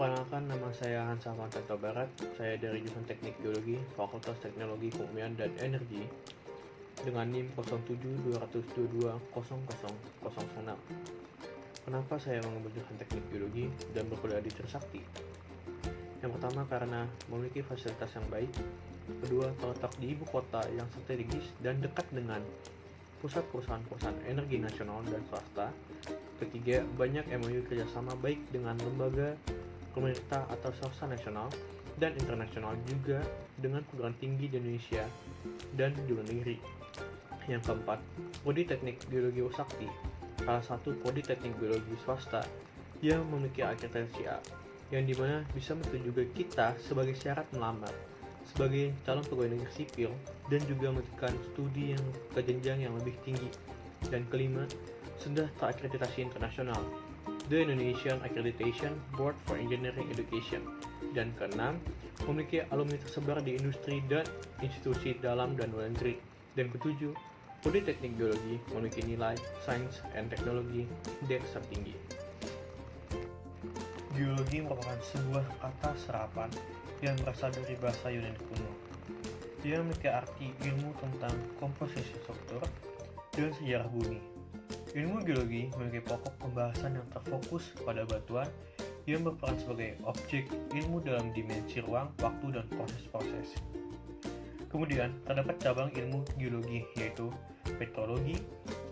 Perkenalkan, nama saya Hansa Fantanto Barat. Saya dari jurusan Teknik Geologi, Fakultas Teknologi Kebumian dan Energi dengan NIM 0722220006. Kenapa saya mengambil jurusan Teknik Geologi dan berkuliah di Trisakti? Yang pertama, karena memiliki fasilitas yang baik. Kedua, terletak di ibu kota yang strategis dan dekat dengan pusat perusahaan-perusahaan energi nasional dan swasta. Ketiga, banyak MOU kerjasama baik dengan lembaga pemerintah atau swasta nasional dan internasional, juga dengan perguruan tinggi di Indonesia dan di luar negeri. Yang keempat, Prodi Teknik Geologi Usakti, salah satu prodi teknik geologi swasta yang memiliki akreditasi A, yang dimana bisa menyetujui kita sebagai syarat melamar sebagai calon pegawai negeri sipil dan juga memberikan studi yang ke jenjang yang lebih tinggi. Dan kelima, sudah terakreditasi internasional, The Indonesian Accreditation Board for Engineering Education. Dan keenam, memiliki alumni tersebar di industri dan institusi dalam dan luar negeri. Dan ketujuh, Prodi Teknik Geologi memiliki nilai Science and Technology Index tertinggi. Geologi merupakan sebuah kata serapan yang berasal dari bahasa Yunani kuno. Dia memiliki arti ilmu tentang komposisi struktur dan sejarah bumi. Ilmu geologi memiliki pokok pembahasan yang terfokus pada batuan yang berperan sebagai objek ilmu dalam dimensi ruang, waktu, dan proses-proses. Kemudian, terdapat cabang ilmu geologi yaitu petrologi,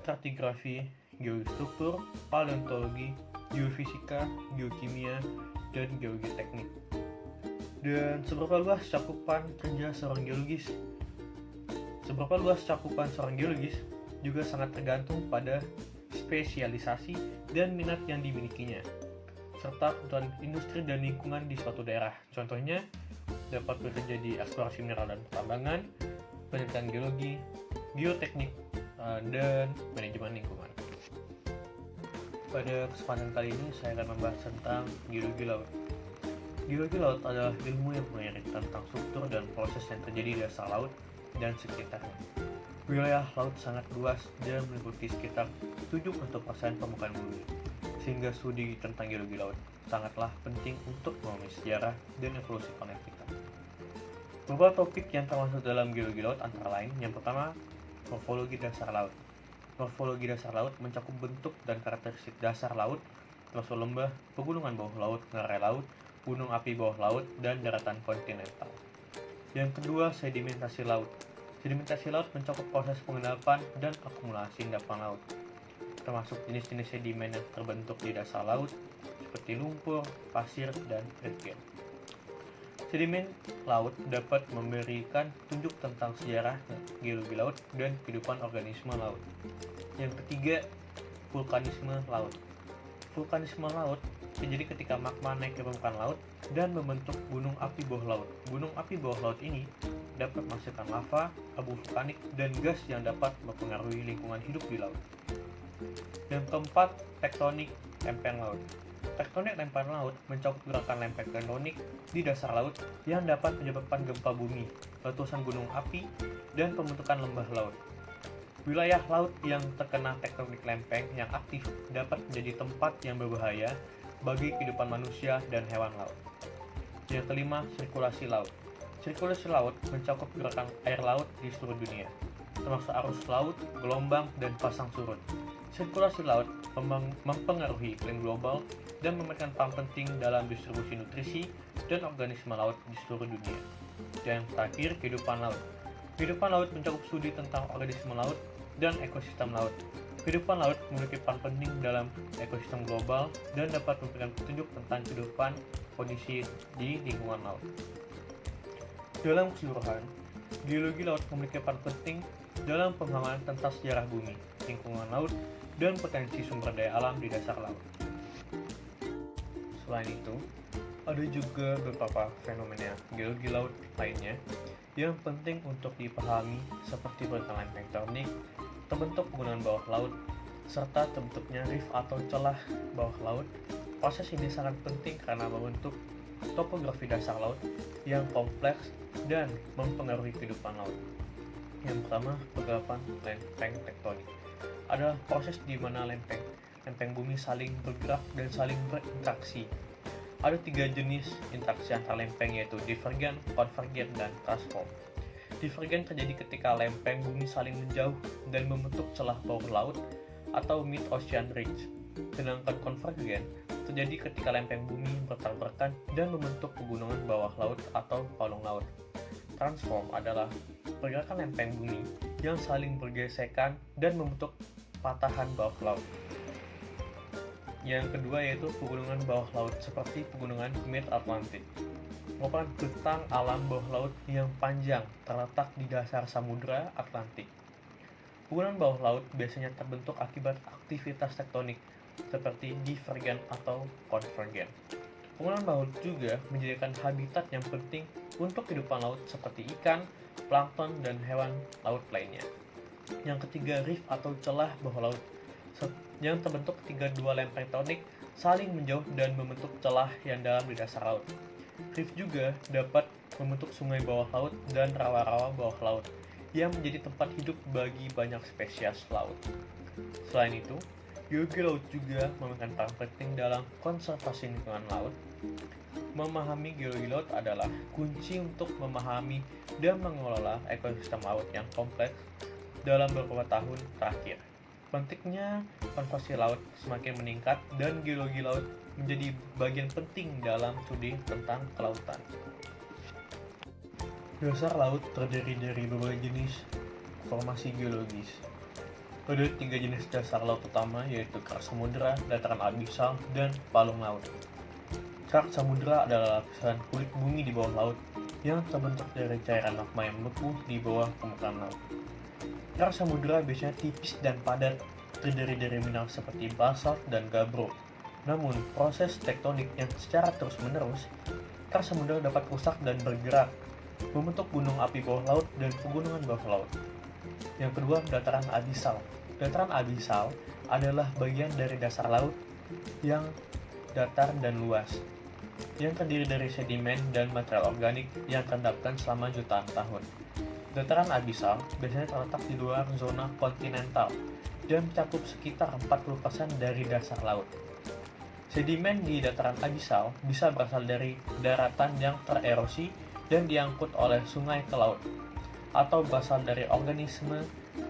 stratigrafi, geostruktur, paleontologi, geofisika, geokimia, dan geologi teknik. Dan seberapa luas cakupan seorang geologis juga sangat tergantung pada spesialisasi dan minat yang dimilikinya, serta kebutuhan industri dan lingkungan di suatu daerah. Contohnya, dapat bekerja di eksplorasi mineral dan pertambangan, penelitian geologi, geoteknik, dan manajemen lingkungan. Pada kesempatan kali ini saya akan membahas tentang geologi laut. Geologi laut adalah ilmu yang mempelajari tentang struktur dan proses yang terjadi di dasar laut dan sekitarnya. Wilayah laut sangat luas dan meliputi sekitar 70% permukaan bumi, sehingga studi tentang geologi laut sangatlah penting untuk memahami sejarah dan evolusi planet kita. Beberapa topik yang termasuk dalam geologi laut antara lain, yang pertama, morfologi dasar laut. Morfologi dasar laut mencakup bentuk dan karakteristik dasar laut, termasuk lembah, pegunungan bawah laut, ngarai laut, gunung api bawah laut, dan daratan kontinental. Yang kedua, sedimentasi laut. Sedimentasi laut mencakup proses pengendapan dan akumulasi endapan laut, termasuk jenis-jenis sedimen yang terbentuk di dasar laut, seperti lumpur, pasir, dan kerikil. Sedimen laut dapat memberikan petunjuk tentang sejarah geologi laut dan kehidupan organisme laut. Yang ketiga, vulkanisme laut. Vulkanisme laut terjadi ketika magma naik ke permukaan laut dan membentuk gunung api bawah laut. Gunung api bawah laut ini dapat menghasilkan lava, abu vulkanik, dan gas yang dapat mempengaruhi lingkungan hidup di laut. Yang keempat, tektonik lempeng laut. Tektonik lempeng laut mencakup gerakan lempeng tektonik di dasar laut yang dapat menyebabkan gempa bumi, letusan gunung api, dan pembentukan lembah laut. Wilayah laut yang terkena tektonik lempeng yang aktif dapat menjadi tempat yang berbahaya bagi kehidupan manusia dan hewan laut. Yang kelima, sirkulasi laut. Sirkulasi laut mencakup gerakan air laut di seluruh dunia, termasuk arus laut, gelombang, dan pasang surut. Sirkulasi laut mempengaruhi iklim global dan memberikan peran penting dalam distribusi nutrisi dan organisme laut di seluruh dunia. Dan terakhir, kehidupan laut. Kehidupan laut mencakup studi tentang organisme laut dan ekosistem laut. Kehidupan laut memiliki peran penting dalam ekosistem global dan dapat memberikan petunjuk tentang kehidupan kondisi di lingkungan laut. Dalam keseluruhan, geologi laut memiliki peran penting dalam pemahaman tentang sejarah bumi, lingkungan laut, dan potensi sumber daya alam di dasar laut. Selain itu, ada juga beberapa fenomena geologi laut lainnya yang penting untuk dipahami, seperti bentangan tektonik, terbentuk pegunungan bawah laut, serta terbentuknya reef atau celah bawah laut. Proses ini sangat penting karena membentuk topografi dasar laut yang kompleks dan mempengaruhi kehidupan laut. Yang pertama, pergerakan lempeng tektonik adalah proses di mana lempeng bumi saling bergerak dan saling berinteraksi. Ada 3 jenis interaksi antar lempeng, yaitu divergen, konvergen, dan transform. Divergen terjadi ketika lempeng bumi saling menjauh dan membentuk celah bawah laut atau mid-ocean ridge. Sedangkan konvergen terjadi ketika lempeng bumi bertabrakan dan membentuk pegunungan bawah laut atau palung laut. Transform adalah pergerakan lempeng bumi yang saling bergesekan dan membentuk patahan bawah laut. Yang kedua yaitu pegunungan bawah laut seperti pegunungan Mid-Atlantic. Merupakan bentang alam bawah laut yang panjang terletak di dasar Samudra Atlantik. Pegunungan bawah laut biasanya terbentuk akibat aktivitas tektonik seperti divergen atau konvergen. Pegunungan bawah laut juga menjadikan habitat yang penting untuk kehidupan laut seperti ikan, plankton, dan hewan laut lainnya. Yang ketiga, reef atau celah bawah laut yang terbentuk ketika dua lempeng tektonik saling menjauh dan membentuk celah yang dalam di dasar laut. Reef juga dapat membentuk sungai bawah laut dan rawa-rawa bawah laut yang menjadi tempat hidup bagi banyak spesies laut. Selain itu, geologi laut juga memainkan peran penting dalam konservasi lingkungan laut. Memahami geologi laut adalah kunci untuk memahami dan mengelola ekosistem laut yang kompleks dalam beberapa tahun terakhir. Pentingnya konservasi laut semakin meningkat dan geologi laut menjadi bagian penting dalam studi tentang kelautan. Dasar laut terdiri dari berbagai jenis formasi geologis. Ada 3 jenis dasar laut utama, yaitu kerak samudera, dataran abisal, dan palung laut. Kerak samudera adalah lapisan kulit bumi di bawah laut yang terbentuk dari cairan magma yang membeku di bawah permukaan laut. Kerak samudera biasanya tipis dan padat, terdiri dari mineral seperti basalt dan gabbro. Namun, proses tektonik yang secara terus-menerus, kerak samudera dapat rusak dan bergerak, membentuk gunung api bawah laut dan pegunungan bawah laut. Yang kedua, dataran abisal. Dataran abisal adalah bagian dari dasar laut yang datar dan luas, yang terdiri dari sedimen dan material organik yang terendapkan selama jutaan tahun. Dataran abisal biasanya terletak di luar zona kontinental dan mencakup sekitar 40% dari dasar laut. Sedimen di dataran abisal bisa berasal dari daratan yang tererosi dan diangkut oleh sungai ke laut, atau berasal dari organisme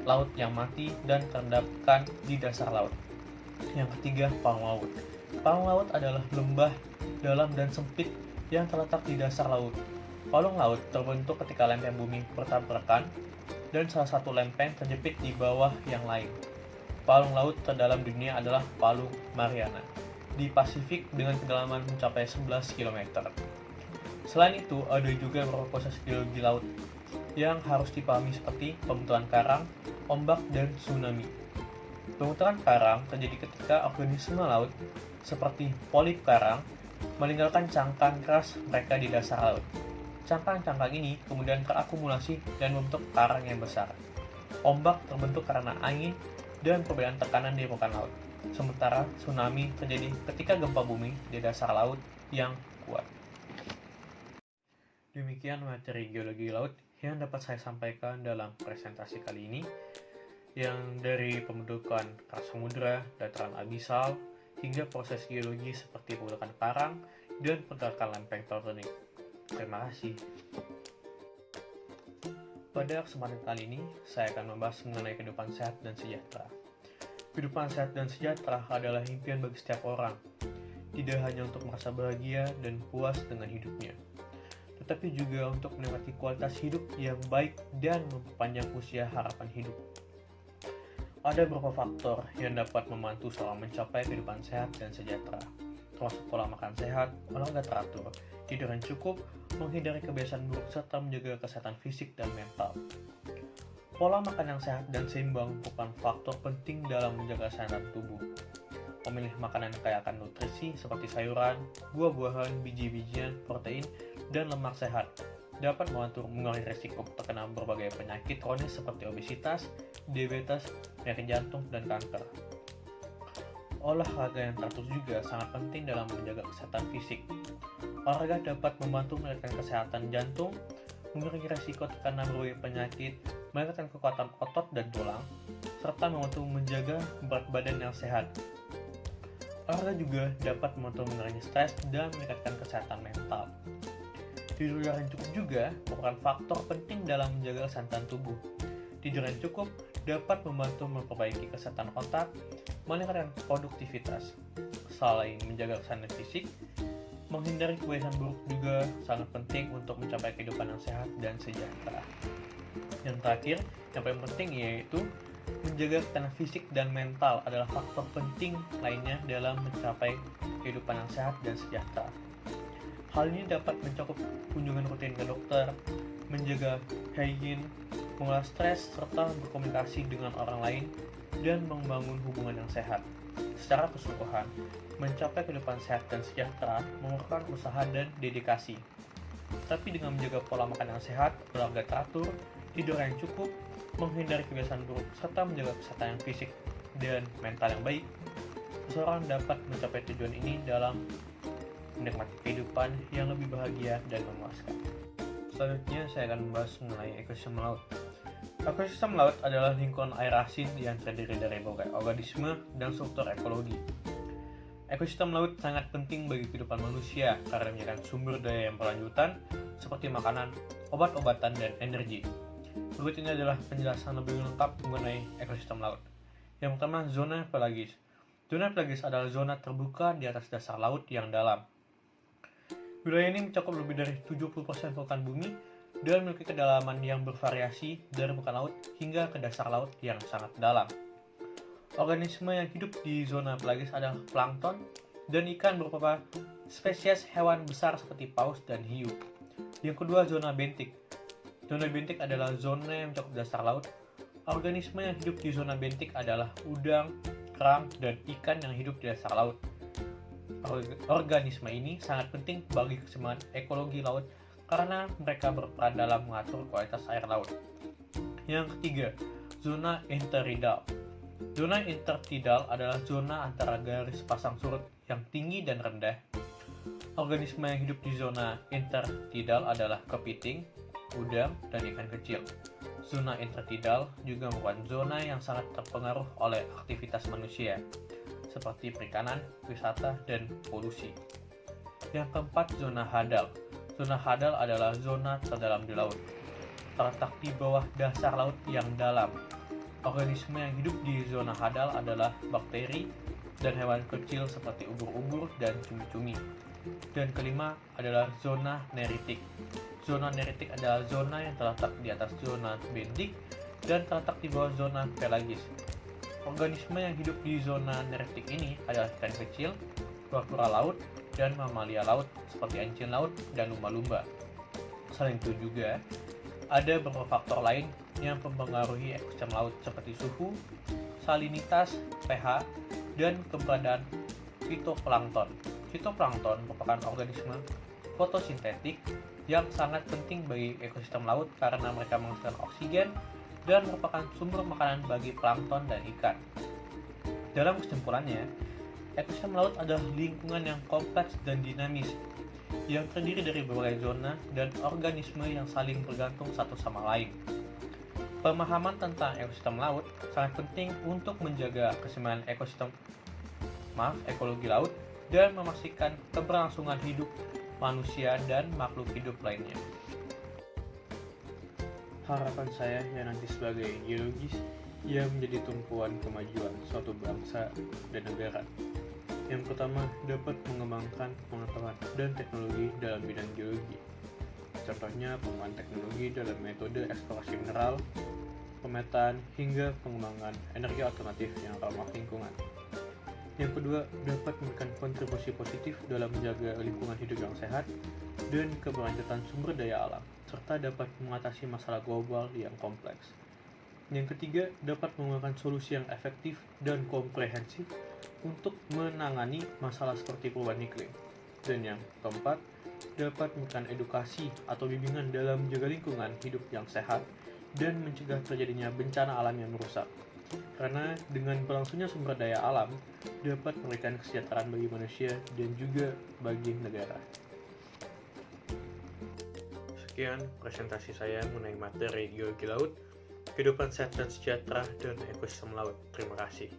laut yang mati dan terendapkan di dasar laut. Yang ketiga, palung laut. Palung laut adalah lembah dalam dan sempit yang terletak di dasar laut. Palung laut terbentuk ketika lempeng bumi bertabrakan dan salah satu lempeng terjepit di bawah yang lain. Palung laut terdalam di dunia adalah Palung Mariana di Pasifik dengan kedalaman mencapai 11 km. Selain itu, ada juga beberapa proses geologi laut yang harus dipahami seperti pembentukan karang, ombak, dan tsunami. Pembentukan karang terjadi ketika organisme laut seperti polip karang meninggalkan cangkang keras mereka di dasar laut. Cangkang-cangkang ini kemudian terakumulasi dan membentuk karang yang besar. Ombak terbentuk karena angin dan perbedaan tekanan di permukaan laut. Sementara tsunami terjadi ketika gempa bumi di dasar laut yang kuat. Demikian materi geologi laut yang dapat saya sampaikan dalam presentasi kali ini, yang dari pembentukan kerak samudera, dataran abisal, hingga proses geologi seperti pembentukan karang dan pergerakan lempeng tektonik. Terima kasih. Pada kesempatan kali ini, saya akan membahas mengenai kehidupan sehat dan sejahtera. Kehidupan sehat dan sejahtera adalah impian bagi setiap orang, tidak hanya untuk merasa bahagia dan puas dengan hidupnya, tetapi juga untuk menikmati kualitas hidup yang baik dan memperpanjang usia harapan hidup. Ada beberapa faktor yang dapat membantu seorang mencapai kehidupan sehat dan sejahtera, termasuk pola makan sehat, olahraga teratur, tidur yang cukup, menghindari kebiasaan buruk, serta menjaga kesehatan fisik dan mental. Pola makan yang sehat dan seimbang merupakan faktor penting dalam menjaga kesehatan tubuh. Memilih makanan kaya akan nutrisi seperti sayuran, buah-buahan, biji-bijian, protein, dan lemak sehat dapat membantu mengurangi risiko terkena berbagai penyakit kronis seperti obesitas, diabetes, penyakit jantung, dan kanker. Olahraga yang teratur juga sangat penting dalam menjaga kesehatan fisik. Olahraga dapat membantu meningkatkan kesehatan jantung, mengurangi risiko terkena berbagai penyakit, meningkatkan kekuatan otot dan tulang, serta membantu menjaga berat badan yang sehat. Olahraga juga dapat membantu mengurangi stres dan meningkatkan kesehatan mental. Tidur yang cukup juga merupakan faktor penting dalam menjaga kesehatan tubuh. Tidur yang cukup dapat membantu memperbaiki kesehatan otak, meningkatkan produktivitas. Selain menjaga kesehatan fisik, menghindari kebiasaan buruk juga sangat penting untuk mencapai kehidupan yang sehat dan sejahtera. Yang terakhir, yang paling penting yaitu menjaga kesehatan fisik dan mental adalah faktor penting lainnya dalam mencapai kehidupan yang sehat dan sejahtera. Hal ini dapat mencakup kunjungan rutin ke dokter, menjaga hygiene, mengolah stres, serta berkomunikasi dengan orang lain dan membangun hubungan yang sehat. Secara keseluruhan, mencapai kehidupan sehat dan sejahtera memerlukan usaha dan dedikasi. Tapi dengan menjaga pola makan yang sehat, olahraga teratur, tidur yang cukup, menghindari kebiasaan buruk, serta menjaga kesehatan yang fisik dan mental yang baik, seseorang dapat mencapai tujuan ini dalam menikmati kehidupan yang lebih bahagia dan memuaskan. Selanjutnya saya akan membahas mengenai ekosistem laut. Ekosistem laut adalah lingkungan air asin yang terdiri dari berbagai organisme dan struktur ekologi. Ekosistem laut sangat penting bagi kehidupan manusia karena menyediakan sumber daya yang berlanjutan seperti makanan, obat-obatan, dan energi. Berikut ini adalah penjelasan lebih lengkap mengenai ekosistem laut. Yang pertama, zona pelagis. Zona pelagis adalah zona terbuka di atas dasar laut yang dalam. Wilayah ini mencakup lebih dari 70% permukaan bumi dan memiliki kedalaman yang bervariasi dari permukaan laut hingga ke dasar laut yang sangat dalam. Organisme yang hidup di zona pelagis adalah plankton dan ikan berupa spesies hewan besar seperti paus dan hiu. Yang kedua, zona bentik. Zona bentik adalah zona yang mencakup dasar laut. Organisme yang hidup di zona bentik adalah udang, kerang, dan ikan yang hidup di dasar laut. Organisme ini sangat penting bagi keseimbangan ekologi laut karena mereka berperan dalam mengatur kualitas air laut. Yang ketiga, zona intertidal. Zona intertidal adalah zona antara garis pasang surut yang tinggi dan rendah. Organisme yang hidup di zona intertidal adalah kepiting, udang, dan ikan kecil. Zona intertidal juga merupakan zona yang sangat terpengaruh oleh aktivitas manusia, seperti perikanan, wisata, dan polusi. Yang keempat, zona hadal. Zona hadal adalah zona terdalam di laut, terletak di bawah dasar laut yang dalam. Organisme yang hidup di zona hadal adalah bakteri dan hewan kecil seperti ubur-ubur dan cumi-cumi. Dan kelima adalah zona neritik. Zona neritik adalah zona yang terletak di atas zona bentik dan terletak di bawah zona pelagis. Organisme yang hidup di zona neritik ini adalah ikan kecil, kura-kura laut, dan mamalia laut seperti anjing laut dan lumba-lumba. Selain itu juga, ada beberapa faktor lain yang mempengaruhi ekosistem laut seperti suhu, salinitas, pH, dan keberadaan fitoplankton. Fitoplankton merupakan organisme fotosintetik yang sangat penting bagi ekosistem laut karena mereka menghasilkan oksigen dan merupakan sumber makanan bagi plankton dan ikan. Dalam kesimpulannya, ekosistem laut adalah lingkungan yang kompleks dan dinamis yang terdiri dari berbagai zona dan organisme yang saling bergantung satu sama lain. Pemahaman tentang ekosistem laut sangat penting untuk menjaga keseimbangan ekologi laut dan memastikan keberlangsungan hidup manusia dan makhluk hidup lainnya. Harapan saya yang nanti sebagai geologis yang menjadi tumpuan kemajuan suatu bangsa dan negara. Yang pertama, dapat mengembangkan pengetahuan dan teknologi dalam bidang geologi. Contohnya pengembangan teknologi dalam metode eksplorasi mineral, pemetaan, hingga pengembangan energi alternatif yang ramah lingkungan. Yang kedua, dapat memberikan kontribusi positif dalam menjaga lingkungan hidup yang sehat dan keberlanjutan sumber daya alam, serta dapat mengatasi masalah global yang kompleks. Yang ketiga, dapat menggunakan solusi yang efektif dan komprehensif untuk menangani masalah seperti perubahan iklim. Dan yang keempat, dapat memberikan edukasi atau bimbingan dalam menjaga lingkungan hidup yang sehat dan mencegah terjadinya bencana alam yang merusak. Karena dengan berlangsungnya sumber daya alam dapat memberikan kesejahteraan bagi manusia dan juga bagi negara. Sekian presentasi saya mengenai materi geologi laut, kehidupan sehat dan sejahtera, dan ekosistem laut. Terima kasih.